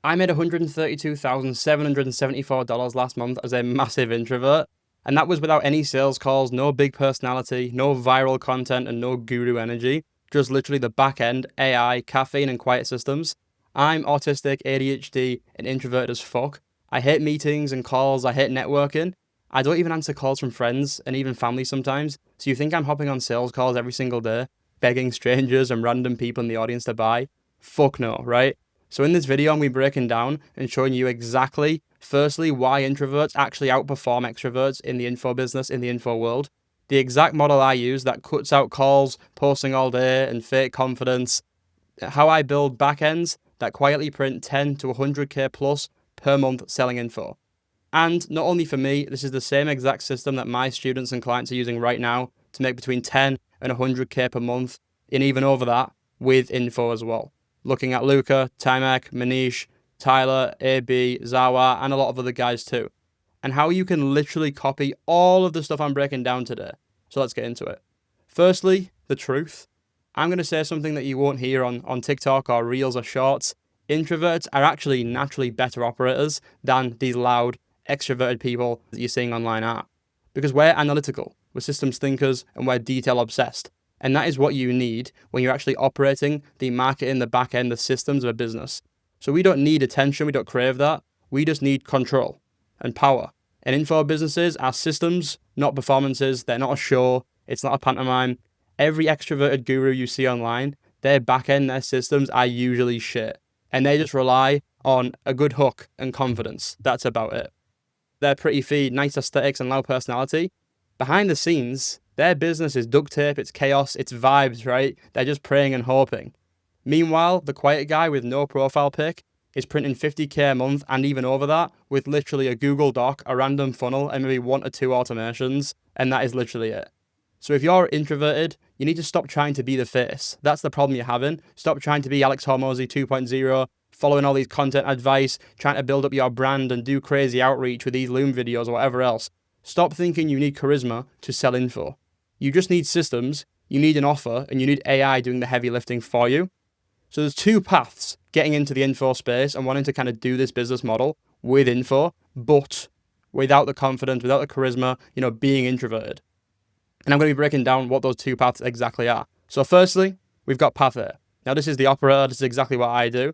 I made $132,774 last month as a massive introvert, and that was without any sales calls, no big personality, no viral content, and no guru energy. Just literally the back end, AI, caffeine, and quiet systems. I'm autistic, ADHD, and introverted as fuck. I hate meetings and calls, I hate networking. I don't even answer calls from friends and even family sometimes. So you think I'm hopping on sales calls every single day, begging strangers and random people in the audience to buy? Fuck no, right? So in this video, I'm going to be breaking down and showing you exactly, firstly, why introverts actually outperform extroverts in the info business, in the info world. The exact model I use that cuts out calls, posting all day, and fake confidence. How I build backends that quietly print 10 to 100k plus per month selling info. And not only for me, this is the same exact system that my students and clients are using right now to make between 10 and 100k per month, and even over that with info as well. Looking at Luca, Timek, Manish, Tyler, AB, Zawa, and a lot of other guys too. And how you can literally copy all of the stuff I'm breaking down today. So let's get into it. Firstly, the truth. I'm going to say something that you won't hear on TikTok or Reels or Shorts. Introverts are actually naturally better operators than these loud, extroverted people that you're seeing online are. Because we're analytical, we're systems thinkers, and we're detail obsessed. And that is what you need when you're actually operating the marketing, the back end, the systems of a business. So we don't need attention, we don't crave that. We just need control and power. And info businesses are systems, not performances. They're not a show. It's not a pantomime. Every extroverted guru you see online, their back end, their systems are usually shit. And they just rely on a good hook and confidence. That's about it. Their pretty feed, nice aesthetics, and loud personality. Behind the scenes, their business is duct tape, it's chaos, it's vibes, right? They're just praying and hoping. Meanwhile, the quiet guy with no profile pic is printing 50k a month and even over that with literally a Google Doc, a random funnel, and maybe 1 or 2 automations, and that is literally it. So if you're introverted, you need to stop trying to be the face. That's the problem you're having. Stop trying to be Alex Hormozy 2.0, following all these content advice, trying to build up your brand and do crazy outreach with these loom videos or whatever else. Stop thinking you need charisma to sell info. You just need systems, you need an offer, and you need AI doing the heavy lifting for you. So there's 2 paths getting into the info space and wanting to kind of do this business model with info, but without the confidence, without the charisma, being introverted. And I'm going to be breaking down what those 2 paths exactly are. So firstly, we've got path A. Now this is the operator, this is exactly what I do.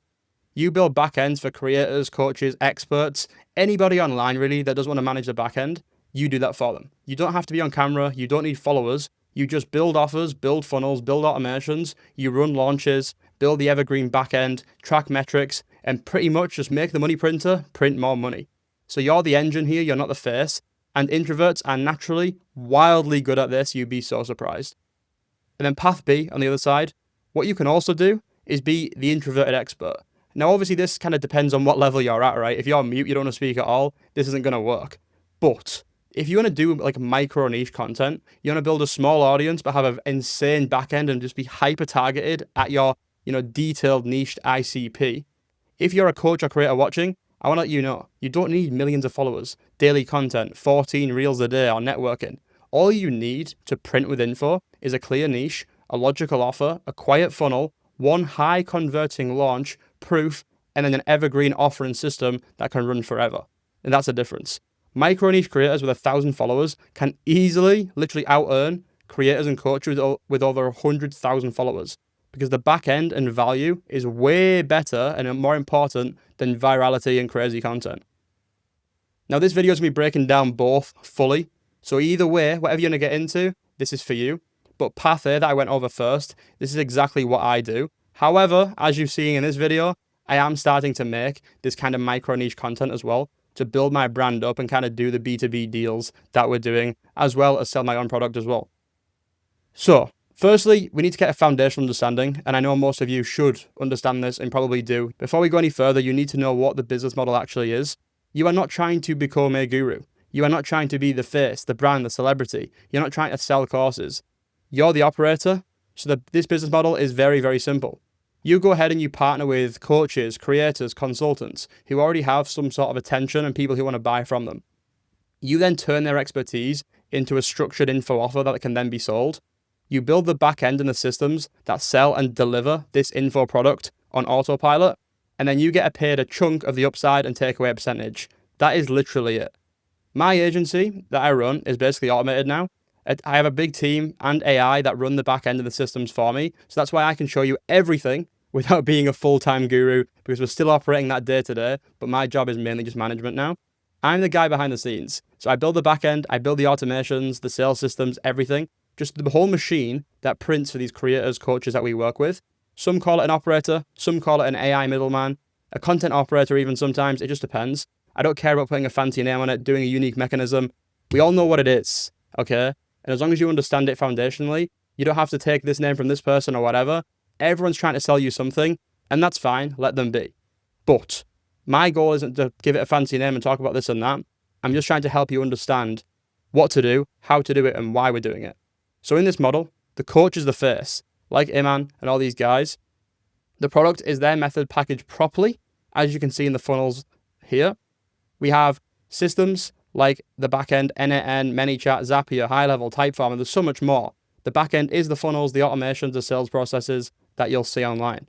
You build backends for creators, coaches, experts, anybody online really that doesn't want to manage the backend. You do that for them. You don't have to be on camera. You don't need followers. You just build offers, build funnels, build automations. You run launches, build the evergreen backend, track metrics, and pretty much just make the money printer print more money. So you're the engine here. You're not the face. And introverts are naturally wildly good at this. You'd be so surprised. And then path B on the other side, what you can also do is be the introverted expert. Now, obviously, this kind of depends on what level you're at, right? If you're mute, you don't want to speak at all, this isn't going to work. But if you want to do like micro niche content, you want to build a small audience but have an insane backend and just be hyper targeted at your, detailed niched ICP. If you're a coach or creator watching, I want to let you know, you don't need millions of followers, daily content, 14 reels a day or networking. All you need to print with info is a clear niche, a logical offer, a quiet funnel, one high converting launch, proof, and then an evergreen offering system that can run forever. And that's the difference. Micro niche creators with 1,000 followers can easily, literally out-earn creators and coaches with over 100,000 followers because the back end and value is way better and more important than virality and crazy content. Now, this video is going to be breaking down both fully. So either way, whatever you're going to get into, this is for you. But path A that I went over first, this is exactly what I do. However, as you've seen in this video, I am starting to make this kind of micro niche content as well to build my brand up and kind of do the B2B deals that we're doing, as well as sell my own product as well. So, firstly, we need to get a foundational understanding, and I know most of you should understand this and probably do. Before we go any further, you need to know what the business model actually is. You are not trying to become a guru. You are not trying to be the face, the brand, the celebrity. You're not trying to sell courses. You're the operator, so this business model is very, very simple. You go ahead and you partner with coaches, creators, consultants who already have some sort of attention and people who want to buy from them. You then turn their expertise into a structured info offer that can then be sold. You build the back end and the systems that sell and deliver this info product on autopilot. and then you get paid a chunk of the upside and take away a percentage. That is literally it. My agency that I run is basically automated now. I have a big team and AI that run the back end of the systems for me. So that's why I can show you everything without being a full-time guru, because we're still operating that day to day, but my job is mainly just management now. I'm the guy behind the scenes. So I build the back end, I build the automations, the sales systems, everything. Just the whole machine that prints for these creators, coaches that we work with. Some call it an operator, some call it an AI middleman, a content operator even sometimes, it just depends. I don't care about putting a fancy name on it, doing a unique mechanism. We all know what it is, okay? And as long as you understand it foundationally, you don't have to take this name from this person or whatever. Everyone's trying to sell you something, and that's fine, let them be. But my goal isn't to give it a fancy name and talk about this and that. I'm just trying to help you understand what to do, how to do it, and why we're doing it. So in this model, the coach is the face, like Iman and all these guys. The product is their method packaged properly, as you can see in the funnels here. We have systems like the backend, NAN, ManyChat, Zapier, high level, Typeform, and there's so much more. The backend is the funnels, the automations, the sales processes that you'll see online.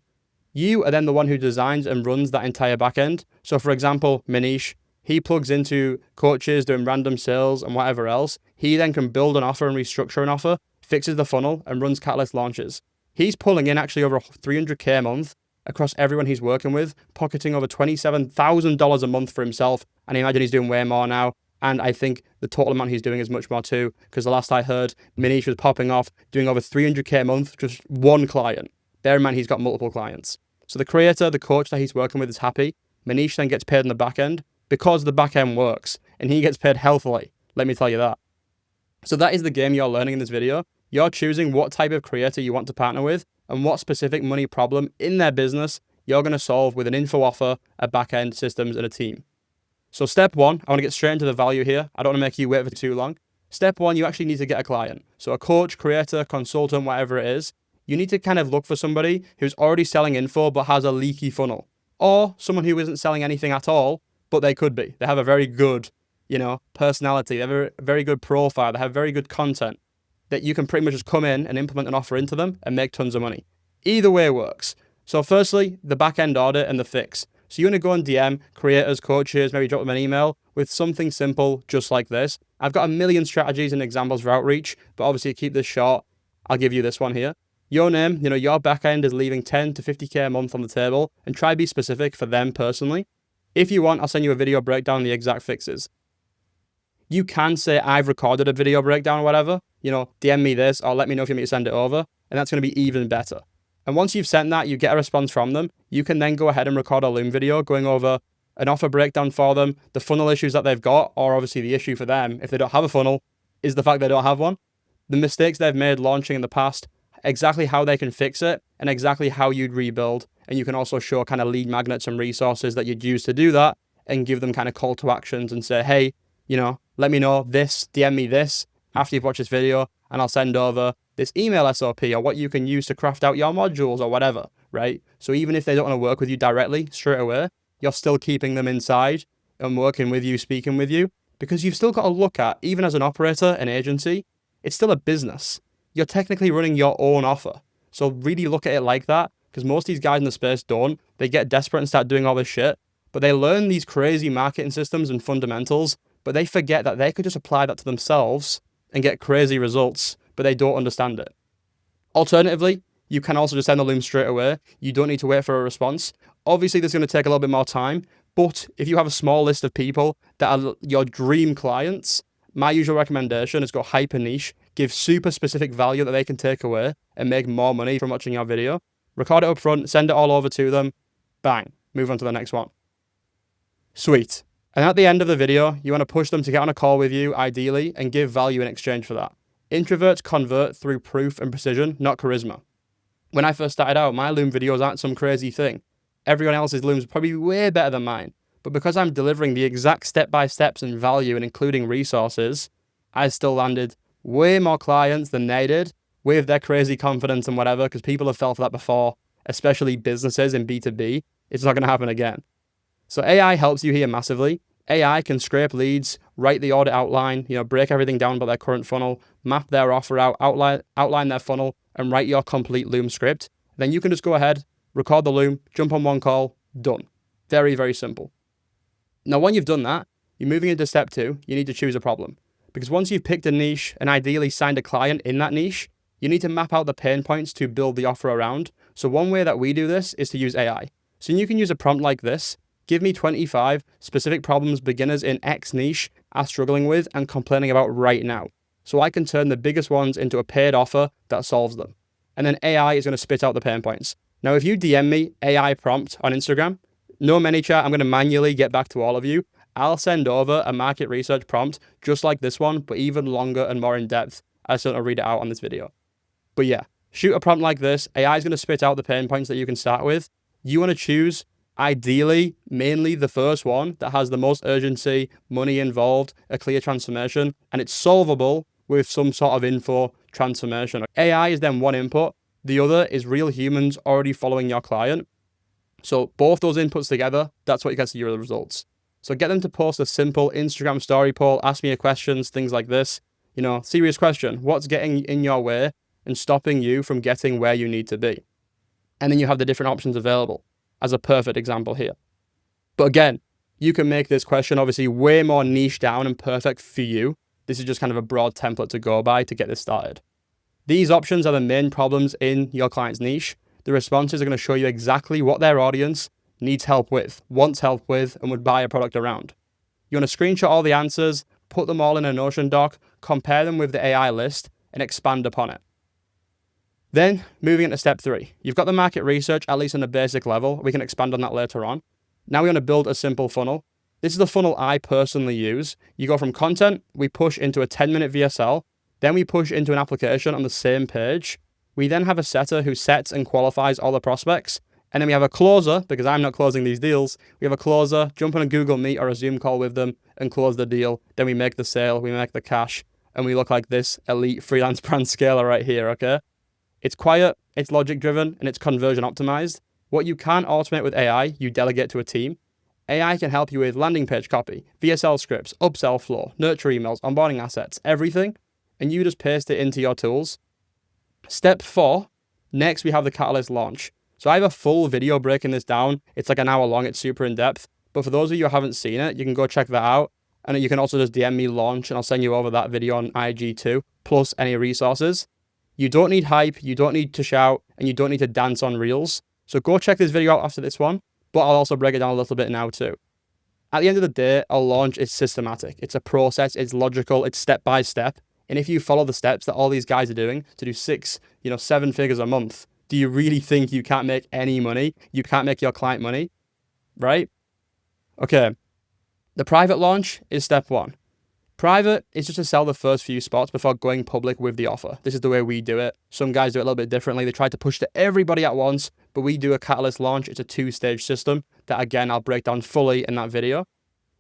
You are then the one who designs and runs that entire backend. So for example, Manish, he plugs into coaches doing random sales and whatever else. He then can build an offer and restructure an offer, fixes the funnel, and runs catalyst launches. He's pulling in actually over $300K a month across everyone he's working with, pocketing over $27,000 a month for himself. And I imagine he's doing way more now. And I think the total amount he's doing is much more too, because the last I heard, Manish was popping off, doing over $300K a month, just one client. Bear in mind, he's got multiple clients. So the creator, the coach that he's working with is happy. Manish then gets paid on the back end because the back end works, and he gets paid healthily. Let me tell you that. So that is the game you're learning in this video. You're choosing what type of creator you want to partner with and what specific money problem in their business you're going to solve with an info offer, a back-end, systems, and a team. So step one, I want to get straight into the value here. I don't want to make you wait for too long. Step one, you actually need to get a client. So a coach, creator, consultant, whatever it is, you need to kind of look for somebody who's already selling info but has a leaky funnel. Or someone who isn't selling anything at all, but they could be. They have a very good, personality. They have a very good profile. They have very good content that you can pretty much just come in and implement an offer into them and make tons of money. Either way works. So firstly, the back-end audit and the fix. So you're going to go and DM creators, coaches, maybe drop them an email with something simple just like this. I've got a million strategies and examples for outreach, but obviously to keep this short, I'll give you this one here. Your name, your back-end is leaving 10 to 50K a month on the table, and try to be specific for them personally. If you want, I'll send you a video breakdown of the exact fixes. You can say, I've recorded a video breakdown or whatever, DM me this or let me know if you want me to send it over, and that's going to be even better. And once you've sent that, you get a response from them, you can then go ahead and record a Loom video going over an offer breakdown for them, the funnel issues that they've got, or obviously the issue for them, if they don't have a funnel, is the fact they don't have one. The mistakes they've made launching in the past, exactly how they can fix it, and exactly how you'd rebuild. And you can also show kind of lead magnets and resources that you'd use to do that, and give them kind of call to actions and say, hey, let me know this, DM me this after you've watched this video, and I'll send over this email SOP or what you can use to craft out your modules or whatever, right? So even if they don't want to work with you directly straight away, you're still keeping them inside and working with you, speaking with you, because you've still got to look at, even as an operator, an agency, it's still a business. You're technically running your own offer. So really look at it like that, because most of these guys in the space don't. They get desperate and start doing all this shit, but they learn these crazy marketing systems and fundamentals, but they forget that they could just apply that to themselves and get crazy results, but they don't understand it. Alternatively, you can also just send the Loom straight away. You don't need to wait for a response. Obviously, this is going to take a little bit more time, but if you have a small list of people that are your dream clients, my usual recommendation is go hyper niche, give super specific value that they can take away and make more money from watching your video. Record it up front, send it all over to them, bang, move on to the next one. Sweet. And at the end of the video, you want to push them to get on a call with you, ideally, and give value in exchange for that. Introverts convert through proof and precision, not charisma. When I first started out, my Loom videos aren't some crazy thing. Everyone else's Looms are probably way better than mine. But because I'm delivering the exact step-by-steps and value and including resources, I still landed way more clients than they did with their crazy confidence and whatever, because people have fell for that before, especially businesses in B2B. It's not going to happen again. So AI helps you here massively. AI can scrape leads, write the audit outline, break everything down about their current funnel, map their offer out, outline their funnel, and write your complete Loom script. Then you can just go ahead, record the Loom, jump on one call, Done. Very, very simple. Now, when you've done that, you're moving into step 2, you need to choose a problem. Because once you've picked a niche and ideally signed a client in that niche, you need to map out the pain points to build the offer around. So one way that we do this is to use AI. So you can use a prompt like this: give me 25 specific problems beginners in X niche are struggling with and complaining about right now. So I can turn the biggest ones into a paid offer that solves them. And then AI is going to spit out the pain points. Now, if you DM me AI prompt on Instagram, no ManyChat, I'm going to manually get back to all of you. I'll send over a market research prompt just like this one, but even longer and more in depth. I just don't want to read it out on this video. But yeah, shoot a prompt like this. AI is going to spit out the pain points that you can start with. You want to choose, ideally, mainly the first one that has the most urgency, money involved, a clear transformation, and it's solvable with some sort of info transformation. AI is then one input. The other is real humans already following your client. So both those inputs together, that's what gets you your results. So get them to post a simple Instagram story poll, ask me questions, things like this. Serious question: what's getting in your way and stopping you from getting where you need to be? And then you have the different options available as a perfect example here. But again, you can make this question obviously way more niche down and perfect for you. This is just kind of a broad template to go by to get this started. These options are the main problems in your client's niche. The responses are going to show you exactly what their audience needs help with, wants help with, and would buy a product around. You want to screenshot all the answers, put them all in a Notion doc, compare them with the AI list, and expand upon it. Then, moving into step 3. You've got the market research, at least on a basic level. We can expand on that later on. Now we want to build a simple funnel. This is the funnel I personally use. You go from content, we push into a 10-minute VSL, then we push into an application on the same page. We then have a setter who sets and qualifies all the prospects. And then we have a closer, because I'm not closing these deals. We have a closer, jump on a Google Meet or a Zoom call with them and close the deal. Then we make the sale, we make the cash, and we look like this elite freelance brand scaler right here, okay? It's quiet, it's logic driven, and it's conversion optimized. What you can't automate with AI, you delegate to a team. AI can help you with landing page copy, VSL scripts, upsell flow, nurture emails, onboarding assets, everything. And you just paste it into your tools. Step 4, next we have the Catalyst launch. So I have a full video breaking this down. It's like an hour long, it's super in depth. But for those of you who haven't seen it, you can go check that out. And you can also just DM me launch and I'll send you over that video on IG too, plus any resources. You don't need hype, you don't need to shout, and you don't need to dance on reels. So go check this video out after this one, but I'll also break it down a little bit now too. At the end of the day, a launch is systematic. It's a process, it's logical, it's step by step. And if you follow the steps that all these guys are doing to do 7 figures a month, do you really think you can't make any money? You can't make your client money, right? Okay, the private launch is step 1. Private is just to sell the first few spots before going public with the offer. This is the way we do it. Some guys do it a little bit differently. They try to push to everybody at once, but we do a Catalyst launch. It's a 2-stage system that, again, I'll break down fully in that video.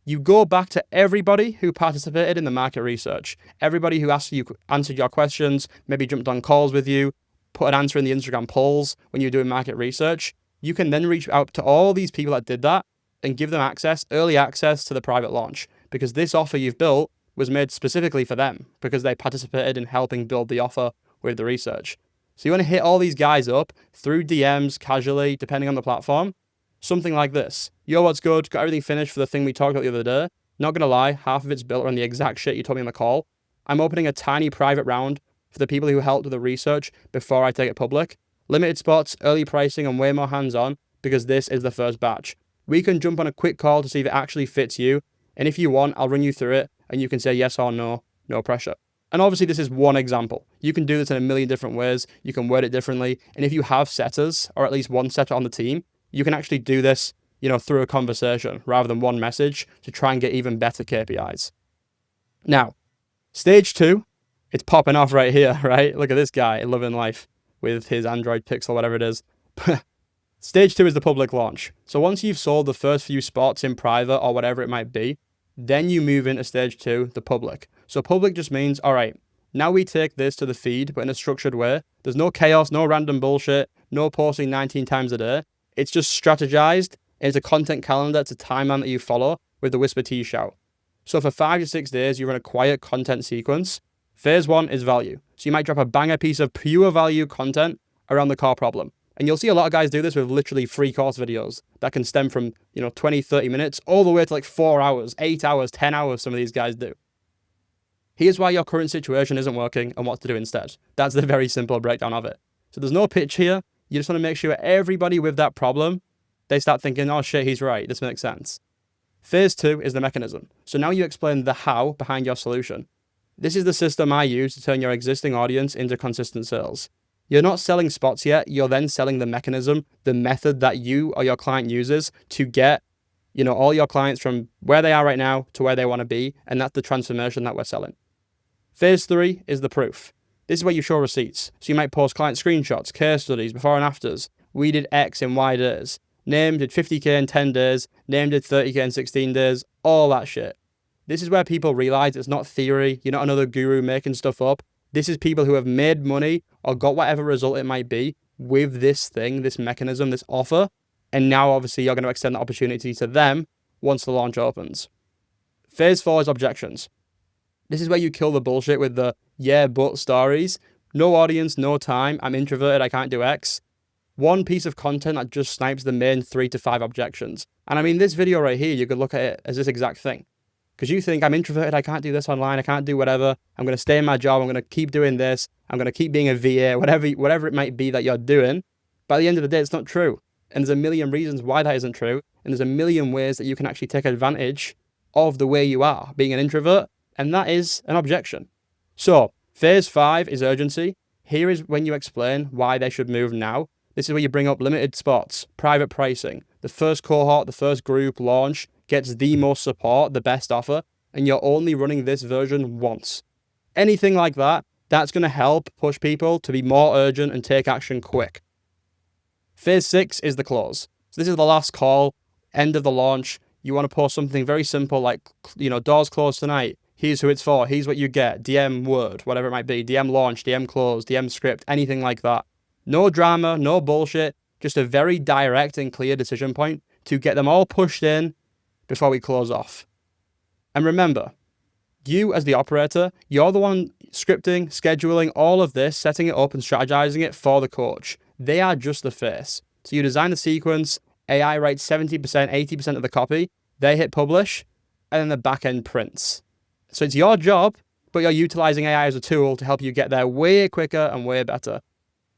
You go back to everybody who participated in the market research, everybody who answered your questions, maybe jumped on calls with you, put an answer in the Instagram polls when you're doing market research. You can then reach out to all these people that did that and give them early access to the private launch, because this offer you've built was made specifically for them because they participated in helping build the offer with the research. So you want to hit all these guys up through DMs casually, depending on the platform. Something like this: yo, what's good? Got everything finished for the thing we talked about the other day. Not going to lie, half of it's built around the exact shit you told me on the call. I'm opening a tiny private round for the people who helped with the research before I take it public. Limited spots, early pricing, and way more hands-on because this is the first batch. We can jump on a quick call to see if it actually fits you. And if you want, I'll run you through it and you can say yes or no, no pressure. And obviously this is one example. You can do this in a million different ways. You can word it differently. And if you have setters, or at least one setter on the team, you can actually do this, through a conversation rather than one message to try and get even better KPIs. Now, stage 2, it's popping off right here, right? Look at this guy loving life with his Android Pixel, whatever it is. Stage 2 is the public launch. So once you've sold the first few spots in private or whatever it might be, then you move into stage 2, the public. So public just means, all right, now we take this to the feed, but in a structured way. There's no chaos, no random bullshit, no posting 19 times a day. It's just strategized. It's a content calendar. It's a timeline that you follow with the whisper T shout. So for 5 to 6 days, you run a quiet content sequence. Phase 1 is value. So you might drop a banger piece of pure value content around the core problem. And you'll see a lot of guys do this with literally free course videos that can stem from, 20, 30 minutes all the way to like 4 hours, 8 hours, 10 hours, some of these guys do. Here's why your current situation isn't working and what to do instead. That's the very simple breakdown of it. So there's no pitch here. You just want to make sure everybody with that problem, they start thinking, oh shit, he's right. This makes sense. Phase 2 is the mechanism. So now you explain the how behind your solution. This is the system I use to turn your existing audience into consistent sales. You're not selling spots yet. You're then selling the mechanism, the method that you or your client uses to get, all your clients from where they are right now to where they want to be. And that's the transformation that we're selling. Phase 3 is the proof. This is where you show receipts. So you might post client screenshots, case studies, before and afters. We did X in Y days. Name did 50K in 10 days. Name did 30K in 16 days. All that shit. This is where people realize it's not theory. You're not another guru making stuff up. This is people who have made money or got whatever result it might be with this thing, this mechanism, this offer. And now obviously you're going to extend the opportunity to them once the launch opens. Phase 4 is objections. This is where you kill the bullshit with the yeah, but stories. No audience, no time. I'm introverted. I can't do X. One piece of content that just snipes the main 3 to 5 objections. And I mean, this video right here, you could look at it as this exact thing. Because you think I'm introverted. I can't do this online. I can't do whatever. I'm going to stay in my job. I'm going to keep doing this. I'm going to keep being a VA, whatever it might be that you're doing. By the end of the day, it's not true. And there's a million reasons why that isn't true. And there's a million ways that you can actually take advantage of the way you are being an introvert. And that is an objection. So phase 5 is urgency. Here is when you explain why they should move now. This is where you bring up limited spots, private pricing. The first cohort, the first group launch gets the most support, the best offer, and you're only running this version once. Anything like that, that's going to help push people to be more urgent and take action quick. Phase 6 is the close. So this is the last call, end of the launch. You want to post something very simple like, doors closed tonight. Here's who it's for. Here's what you get. DM word, whatever it might be. DM launch, DM close, DM script, anything like that. No drama, no bullshit. Just a very direct and clear decision point to get them all pushed in before we close off. And remember, you as the operator, you're the one scripting, scheduling all of this, setting it up and strategizing it for the coach. They are just the face. So you design the sequence, AI writes 70%, 80% of the copy, they hit publish, and then the backend prints. So it's your job, but you're utilizing AI as a tool to help you get there way quicker and way better.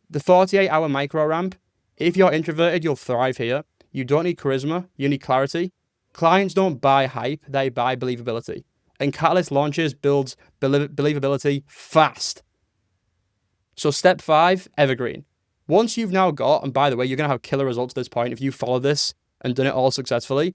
The 48-hour micro ramp, if you're introverted, you'll thrive here. You don't need charisma, you need clarity. Clients don't buy hype, they buy believability. And Catalyst launches builds believability fast. So step 5, evergreen. Once you've now got, and by the way, you're going to have killer results at this point if you follow this and done it all successfully.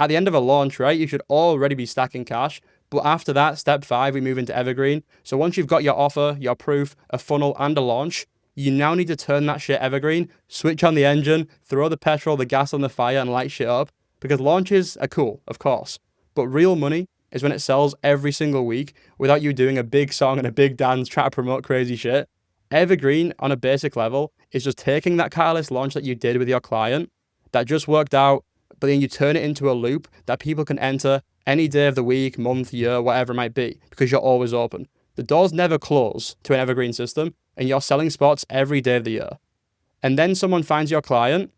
At the end of a launch, right, you should already be stacking cash. But after that, step 5, we move into evergreen. So once you've got your offer, your proof, a funnel, and a launch, you now need to turn that shit evergreen, switch on the engine, throw the petrol, the gas on the fire, and light shit up. Because launches are cool, of course. But real money is when it sells every single week without you doing a big song and a big dance, trying to promote crazy shit. Evergreen, on a basic level, is just taking that Catalyst launch that you did with your client that just worked out, but then you turn it into a loop that people can enter any day of the week, month, year, whatever it might be, because you're always open. The doors never close to an evergreen system, and you're selling spots every day of the year. And then someone finds your client,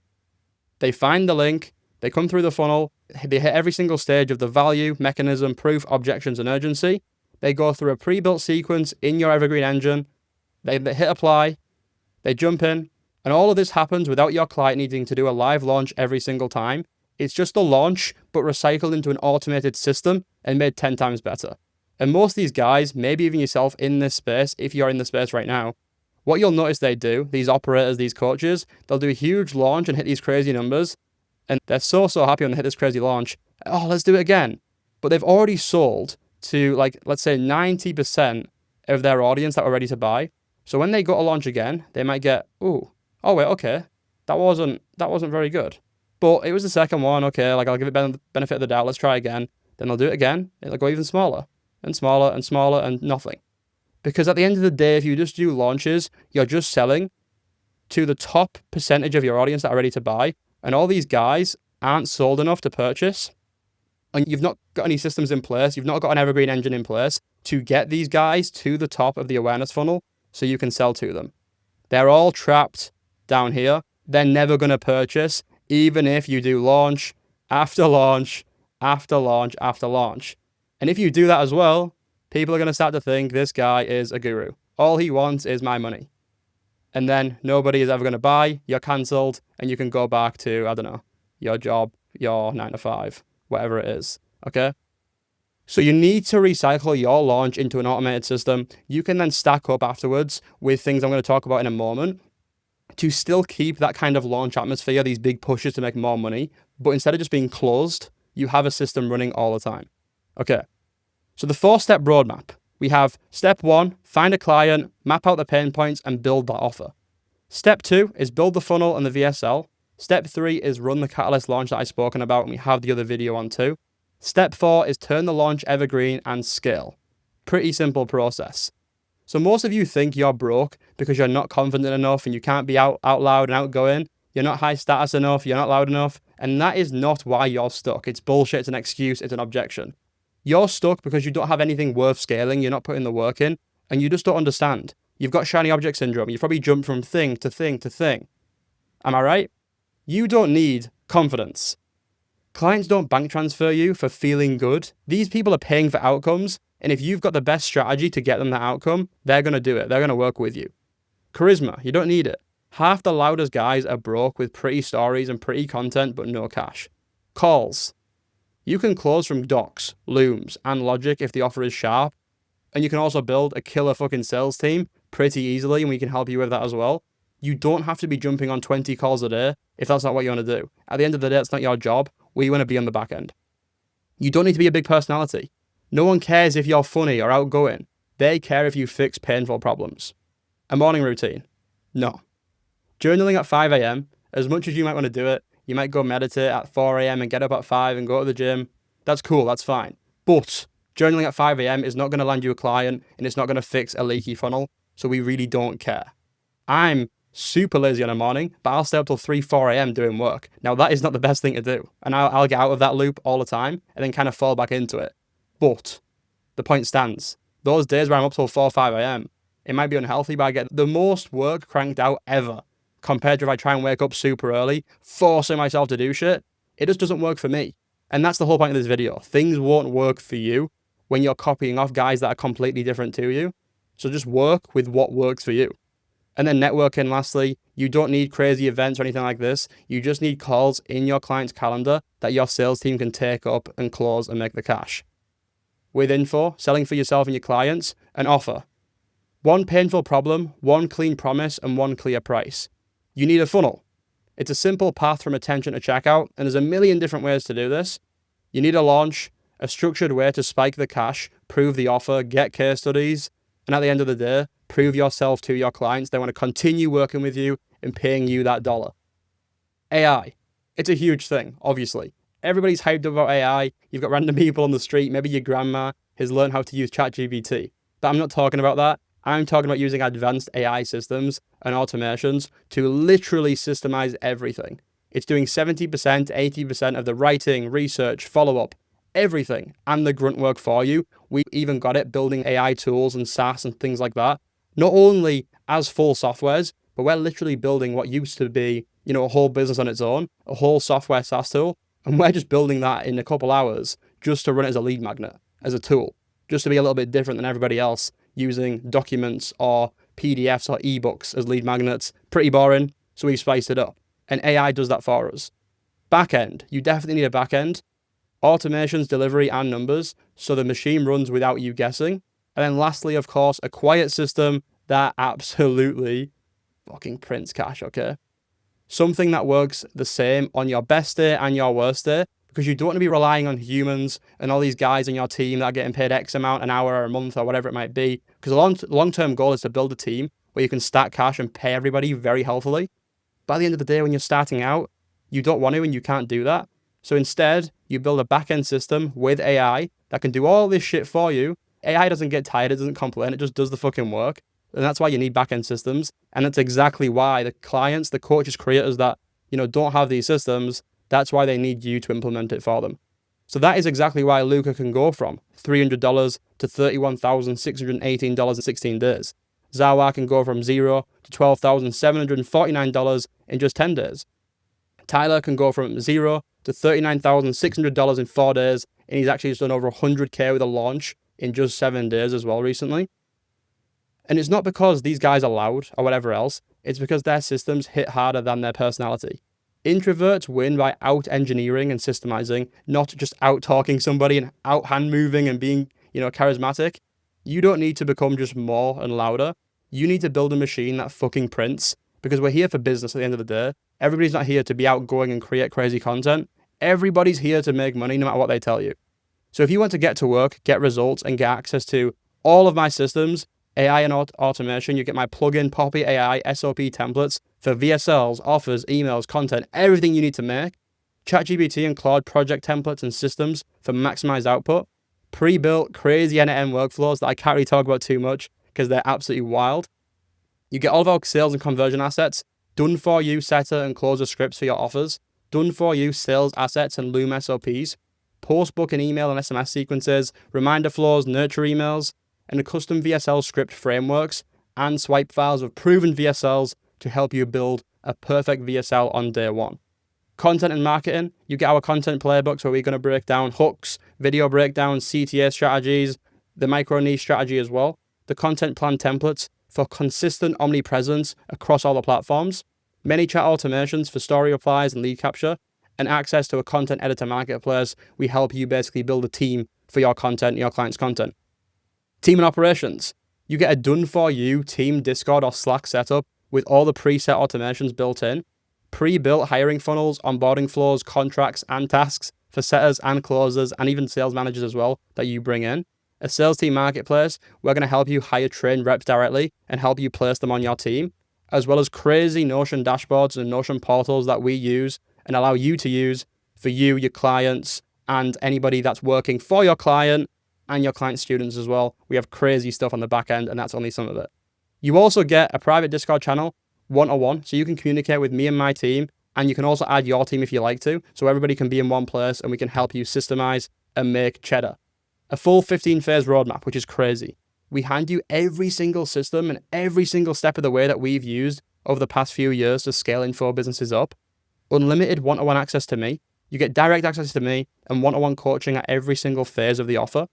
they find the link, they come through the funnel, they hit every single stage of the value, mechanism, proof, objections, and urgency. They go through a pre-built sequence in your evergreen engine, they hit apply, they jump in, and all of this happens without your client needing to do a live launch every single time. It's just a launch, but recycled into an automated system and made 10 times better. And most of these guys, maybe even yourself in this space, if you're in the space right now, what you'll notice they do, these operators, these coaches, they'll do a huge launch and hit these crazy numbers. And they're so happy when they hit this crazy launch. Oh, let's do it again. But they've already sold to let's say 90% of their audience that were ready to buy. So when they go to launch again, they might get, oh wait, okay, that wasn't very good. But it was the second one, okay, I'll give it benefit of the doubt, let's try again. Then they'll do it again, it'll go even smaller, and smaller, and smaller, and nothing. Because at the end of the day, if you just do launches, you're just selling to the top percentage of your audience that are ready to buy, and all these guys aren't sold enough to purchase, and you've not got any systems in place, you've not got an evergreen engine in place to get these guys to the top of the awareness funnel so you can sell to them. They're all trapped down here, they're never going to purchase, even if you do launch after launch after launch after launch. And if you do that as well, people are going to start to think this guy is a guru. All he wants is my money. And then nobody is ever going to buy, you're cancelled, and you can go back to, I don't know, your job, your 9 to 5, whatever it is, okay? So you need to recycle your launch into an automated system. You can then stack up afterwards with things I'm going to talk about in a moment to still keep that kind of launch atmosphere, these big pushes to make more money, but instead of just being closed, you have a system running all the time. Okay, so the 4-step roadmap. We have step 1, find a client, map out the pain points, and build that offer. Step 2 is build the funnel and the VSL. Step 3 is run the catalyst launch that I've spoken about, and we have the other video on too. Step 4 is turn the launch evergreen and scale. Pretty simple process. So most of you think you're broke because you're not confident enough and you can't be out loud and outgoing. You're not high status enough, you're not loud enough, and that is not why you're stuck. It's bullshit, it's an excuse, it's an objection. You're stuck because you don't have anything worth scaling, you're not putting the work in, and you just don't understand. You've got shiny object syndrome. You've probably jumped from thing to thing to thing. Am I right? You don't need confidence. Clients don't bank transfer you for feeling good. These people are paying for outcomes, and if you've got the best strategy to get them that outcome, they're going to do it. They're going to work with you. Charisma, you don't need it. Half the loudest guys are broke with pretty stories and pretty content, but no cash. Calls. You can close from docs, looms, and logic if the offer is sharp. And you can also build a killer fucking sales team pretty easily, and we can help you with that as well. You don't have to be jumping on 20 calls a day if that's not what you want to do. At the end of the day, it's not your job. We want to be on the back end. You don't need to be a big personality. No one cares if you're funny or outgoing. They care if you fix painful problems. A morning routine? No. Journaling at 5 a.m., as much as you might want to do it, you might go meditate at 4 a.m. and get up at 5 and go to the gym. That's cool, that's fine. But journaling at 5 a.m. is not going to land you a client and it's not going to fix a leaky funnel, so we really don't care. I'm super lazy on a morning, but I'll stay up till 3, 4 a.m. doing work. Now, that is not the best thing to do, and I'll get out of that loop all the time and then kind of fall back into it. But the point stands. Those days where I'm up till 4, 5 a.m., it might be unhealthy, but I get the most work cranked out ever compared to if I try and wake up super early, forcing myself to do shit. It just doesn't work for me. And that's the whole point of this video. Things won't work for you when you're copying off guys that are completely different to you. So just work with what works for you. And then networking, lastly, you don't need crazy events or anything like this. You just need calls in your client's calendar that your sales team can take up and close and make the cash. With info, selling for yourself and your clients, an offer. One painful problem, one clean promise, and one clear price. You need a funnel. It's a simple path from attention to checkout, and there's a million different ways to do this. You need a launch, a structured way to spike the cash, prove the offer, get case studies, and at the end of the day, prove yourself to your clients. They want to continue working with you and paying you that dollar. AI. It's a huge thing, obviously. Everybody's hyped about AI. You've got random people on the street. Maybe your grandma has learned how to use ChatGPT. But I'm not talking about that. I'm talking about using advanced AI systems and automations to literally systemize everything. It's doing 70%, 80% of the writing, research, follow-up, everything, and the grunt work for you. We even got it building AI tools and SaaS and things like that. Not only as full softwares, but we're literally building what used to be, a whole business on its own, a whole software SaaS tool, and we're just building that in a couple hours just to run it as a lead magnet, as a tool, just to be a little bit different than everybody else using documents or PDFs or ebooks as lead magnets. Pretty boring, so we've spiced it up. And AI does that for us. Backend, you definitely need a backend. Automations, delivery, and numbers, so the machine runs without you guessing. And then lastly, of course, a quiet system that absolutely fucking prints cash, okay? Something that works the same on your best day and your worst day, because you don't want to be relying on humans and all these guys in your team that are getting paid X amount an hour or a month or whatever it might be. Because the long-term goal is to build a team where you can stack cash and pay everybody very healthily. But at the end of the day, when you're starting out, you don't want to and you can't do that. So instead, you build a back-end system with AI that can do all this shit for you. AI doesn't get tired, it doesn't complain, it just does the fucking work. And that's why you need back-end systems. And that's exactly why the clients, the coaches, creators that, don't have these systems, that's why they need you to implement it for them. So that is exactly why Luca can go from $300 to $31,618 in 16 days. Zawa can go from 0 to $12,749 in just 10 days. Tyler can go from 0 to $39,600 in 4 days, and he's actually just done over 100K with a launch in just 7 days as well recently. And it's not because these guys are loud or whatever else, it's because their systems hit harder than their personality. Introverts win by out-engineering and systemizing, not just out-talking somebody and out-hand-moving and being, charismatic. You don't need to become just more and louder. You need to build a machine that fucking prints, because we're here for business at the end of the day. Everybody's not here to be outgoing and create crazy content. Everybody's here to make money no matter what they tell you. So if you want to get to work, get results, and get access to all of my systems, AI and automation, you get my plugin, Poppy AI, SOP templates for VSLs, offers, emails, content, everything you need to make. ChatGPT and Claude project templates and systems for maximized output. Pre-built, crazy end-to-end workflows that I can't really talk about too much because they're absolutely wild. You get all of our sales and conversion assets, done for you setter and closer scripts for your offers, done for you sales assets and loom SOPs, post-book and email and SMS sequences, reminder flows, nurture emails, and a custom VSL script frameworks and swipe files of proven VSLs to help you build a perfect VSL on day one. Content and marketing, you get our content playbooks where we're going to break down hooks, video breakdowns, CTA strategies, the micro niche strategy as well, the content plan templates for consistent omnipresence across all the platforms, many chat automations for story replies and lead capture, and access to a content editor marketplace. We help you basically build a team for your content and your client's content. Team and operations, you get a done-for-you team Discord or Slack setup with all the preset automations built in, pre-built hiring funnels, onboarding flows, contracts, and tasks for setters and closers, and even sales managers as well that you bring in. A sales team marketplace, we're going to help you hire trained reps directly and help you place them on your team, as well as crazy Notion dashboards and Notion portals that we use and allow you to use for you, your clients, and anybody that's working for your client and your client students as well. We have crazy stuff on the back end, and that's only some of it. You also get a private Discord channel, one-on-one, so you can communicate with me and my team, and you can also add your team if you like to, so everybody can be in one place and we can help you systemize and make cheddar. A full 15-phase roadmap, which is crazy. We hand you every single system and every single step of the way that we've used over the past few years to scale info businesses up. Unlimited one-on-one access to me. You get direct access to me and one-on-one coaching at every single phase of the offer.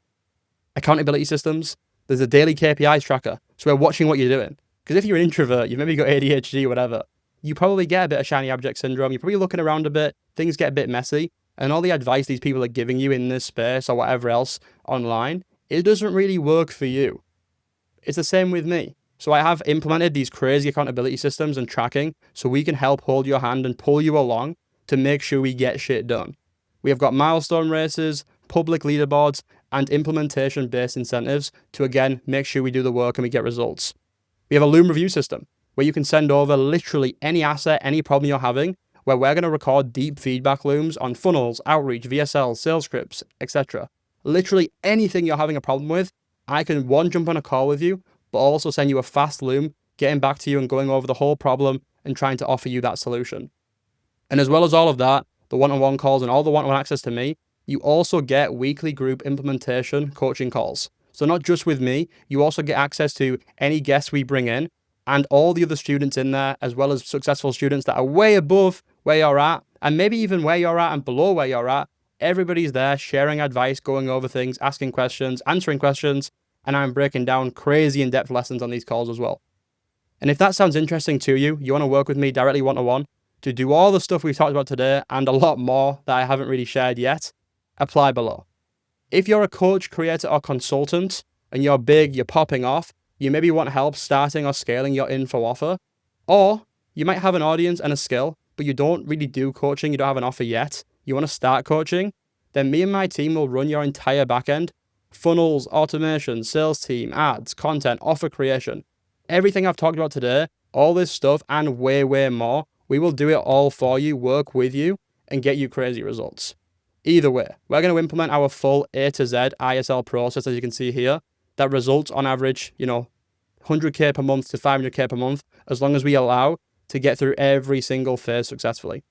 Accountability systems. There's a daily KPIs tracker, so we're watching what you're doing. Because if you're an introvert, you've maybe got ADHD or whatever, you probably get a bit of shiny object syndrome, you're probably looking around a bit, things get a bit messy, and all the advice these people are giving you in this space or whatever else online, it doesn't really work for you. It's the same with me. So I have implemented these crazy accountability systems and tracking so we can help hold your hand and pull you along to make sure we get shit done. We have got milestone races, public leaderboards, and implementation-based incentives to, again, make sure we do the work and we get results. We have a loom review system where you can send over literally any asset, any problem you're having, where we're going to record deep feedback looms on funnels, outreach, VSL, sales scripts, etc. Literally anything you're having a problem with, I can jump on a call with you, but also send you a fast loom, getting back to you and going over the whole problem and trying to offer you that solution. And as well as all of that, the one-on-one calls and all the one-on-one access to me, you also get weekly group implementation coaching calls. So not just with me, you also get access to any guests we bring in and all the other students in there, as well as successful students that are way above where you're at, and maybe even where you're at and below where you're at. Everybody's there sharing advice, going over things, asking questions, answering questions, and I'm breaking down crazy in-depth lessons on these calls as well. And if that sounds interesting to you, you want to work with me directly one-on-one to do all the stuff we've talked about today and a lot more that I haven't really shared yet, apply below. If you're a coach, creator, or consultant, and you're big, you're popping off, you maybe want help starting or scaling your info offer, or you might have an audience and a skill, but you don't really do coaching, you don't have an offer yet, you want to start coaching, then me and my team will run your entire backend, funnels, automation, sales team, ads, content, offer creation. Everything I've talked about today, all this stuff and way, way more, we will do it all for you, work with you, and get you crazy results. Either way, we're going to implement our full A to Z ISL process, as you can see here, that results on average, 100K per month to 500K per month, as long as we allow to get through every single phase successfully.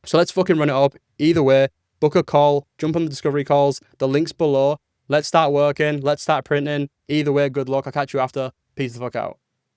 So let's fucking run it up. Either way, book a call, jump on the discovery calls, the link's below. Let's start working, let's start printing. Either way, good luck. I'll catch you after. Peace the fuck out.